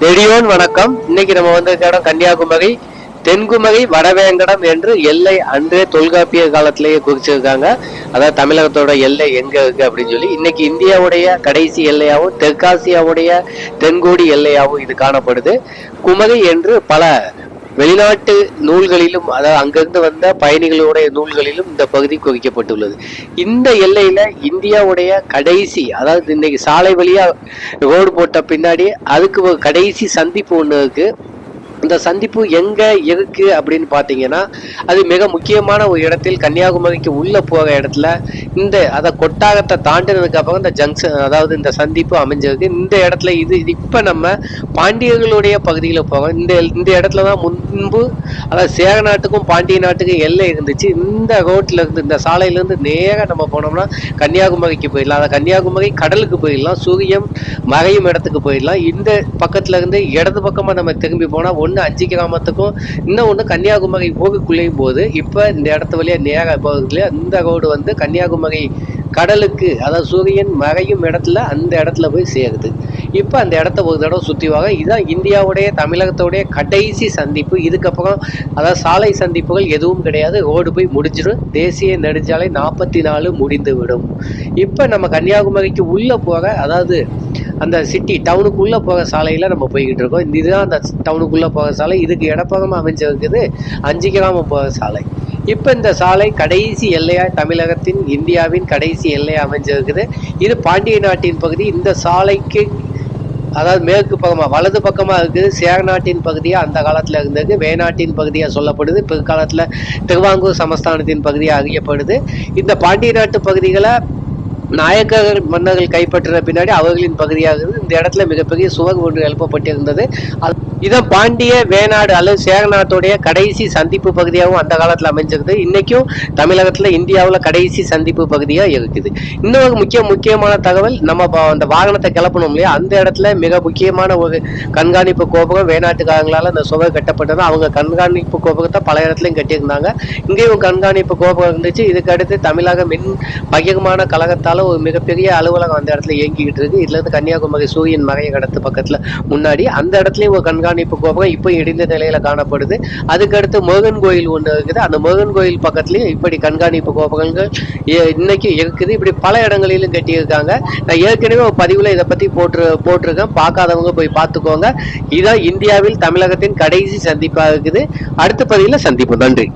நெடியோன் வணக்கம். இன்னைக்கு நம்ம வந்திருக்க இடம் கன்னியாகுமரி தென்குமரி வடவேங்கடம் என்று எல்லை அன்றே தொல்காப்பிய காலத்திலேயே குறிச்சிருக்காங்க. அதாவது தமிழகத்தோட எல்லை எங்க இருக்கு அப்படின்னு சொல்லி இன்னைக்கு இந்தியாவுடைய கடைசி எல்லையாகவும் தெற்காசியாவுடைய தென்கோடி எல்லையாகவும் இது காணப்படுது. குமரி என்று பல வெளிநாட்டு நூல்களிலும் அதாவது அங்கிருந்து வந்த பயணிகளுடைய நூல்களிலும் இந்த பகுதி குறிக்கப்பட்டுள்ளது. இந்த எல்லையில இந்தியாவுடைய கடைசி அதாவது இன்னைக்கு சாலை வழியா ரோடு போட்ட பின்னாடி அதுக்கு ஒரு கடைசி சந்திப்பு ஒண்ணு இருக்கு. இந்த சந்திப்பு எங்க இருக்கு அப்படின்னு பாத்தீங்கன்னா அது மிக முக்கியமான ஒரு இடத்தில் கன்னியாகுமரிக்கு உள்ள போற இடத்துல அதை கொட்டாகத்தை தாண்டினதுக்கு அப்புறம் இந்த ஜங்ஷன் அதாவது இந்த சந்திப்பு அமைஞ்சிருக்கு. இந்த இடத்துல இது இப்ப நம்ம பாண்டியர்களுடைய பகுதியில போறோம். இந்த இடத்துலதான் முன்பு அதாவது சேர நாட்டுக்கும் பாண்டிய நாட்டுக்கும் எல்லை இருந்துச்சு. இந்த ரோட்ல இருந்து இந்த சாலையில இருந்து நேரம் நம்ம போனோம்னா கன்னியாகுமரிக்கு போயிடலாம். அதை கன்னியாகுமரி கடலுக்கு போயிடலாம், சூரியன் மறையும் இடத்துக்கு போயிடலாம். இந்த பக்கத்துல இருந்து இடது பக்கமா நம்ம திரும்பி போனா 5 கிராமத்துக்கும் இன்னொன்று கன்னியாகுமரி போகுக்குள்ளேயும் போகுது. இப்போ இந்த இடத்து வழியா நேராக போகுது. இந்த ரோடு வந்து கன்னியாகுமரி கடலுக்கு அதாவது சூரியன் மறையும் இடத்துல அந்த இடத்துல போய் சேருது. இப்போ அந்த இடத்த ஒரு தடவை சுற்றி வாங்க. இதுதான் இந்தியாவுடைய தமிழகத்தோடைய கடைசி சந்திப்பு. இதுக்கப்புறம் அதாவது சாலை சந்திப்புகள் எதுவும் கிடையாது. ரோடு போய் முடிஞ்சிடும். தேசிய நெடுஞ்சாலை 44 முடிந்து விடும். இப்போ நம்ம கன்னியாகுமரிக்கு உள்ள போக அதாவது அந்த சிட்டி டவுனுக்குள்ள போகிற சாலையில நம்ம போய்கிட்டு இருக்கோம். இதுதான் அந்த டவுனுக்குள்ள போகிற சாலை. இதுக்கு இடப்பகமா அமைஞ்சிருக்குது 5 கிராமம் போகிற சாலை. இப்ப இந்த சாலை கடைசி எல்லையா தமிழகத்தின் இந்தியாவின் கடைசி எல்லையா அமைஞ்சிருக்குது. இது பாண்டிய நாட்டின் பகுதி. இந்த சாலைக்கு அதாவது மேற்கு பக்கமா வலது பக்கமா இருக்குது சேர நாட்டின் பகுதியா அந்த காலத்துல இருந்தது. வேநாட்டின் பகுதியா சொல்லப்படுது. பிற்காலத்துல திருவாங்கூர் சமஸ்தானத்தின் பகுதியா அறியப்படுது. இந்த பாண்டிய நாட்டு பகுதிகளை நாயக்கர்கள் மன்னர்கள் கைப்பற்றின பின்னாடி அவர்களின் பகுதியாக இந்த இடத்துல மிகப்பெரிய சுவர் ஒன்று எழுப்பப்பட்டிருந்தது. இதான் பாண்டிய வேநாடு அல்லது சேர நாட்டுடைய கடைசி சந்திப்பு பகுதியாகவும் அந்த காலத்துல அமைஞ்சிருக்குது. இன்னைக்கும் தமிழகத்துல இந்தியாவுல கடைசி சந்திப்பு பகுதியா இருக்குது. இன்னொரு முக்கியமான தகவல், நம்ம அந்த வாகனத்தை கிளப்பணும் இல்லையா, அந்த இடத்துல மிக முக்கியமான ஒரு கண்காணிப்பு கோபுரம் வேநாட்டுக்காரங்களால அந்த சுவர் கட்டப்பட்டது. அவங்க கண்காணிப்பு கோபுரத்தை பல இடத்துலையும் கட்டியிருந்தாங்க. இங்கேயும் கண்காணிப்பு கோபுரம் இருந்துச்சு. இதுக்கு அடுத்து தமிழக மின் பகிர்மான கழகத்தால ஒரு மிகப்பெரிய அலுவலகம் அந்த இடத்துல இயங்கிக்கிட்டு இருக்கு. இதுல இருந்து கன்னியாகுமரி சூரியன் மறைய கடத்து பக்கத்துல முன்னாடி அந்த இடத்துலயும் ஒரு கண்காணிப்பு கோபுரம் இப்போ இடிந்த நிலையில காணப்படுது. அதுக்கடுத்து முருகன் கோயில் ஒண்ணு இருக்குது. அந்த முருகன் கோயில் பக்கத்துலயும் இப்படி கண்காணிப்பு கோபுரங்கள் இன்னைக்கு இருக்குது. இப்படி பல இடங்களிலும் கட்டியிருக்காங்க. நான் ஏற்கனவே ஒரு பதிவுல இதை பத்தி போட்டிருக்கேன். பார்க்காதவங்க போய் பார்த்துக்கோங்க. இதான் இந்தியாவில் தமிழகத்தின் கடைசி சந்திப்பா இருக்குது. அடுத்த பதிவுல சந்திப்போம். நன்றி.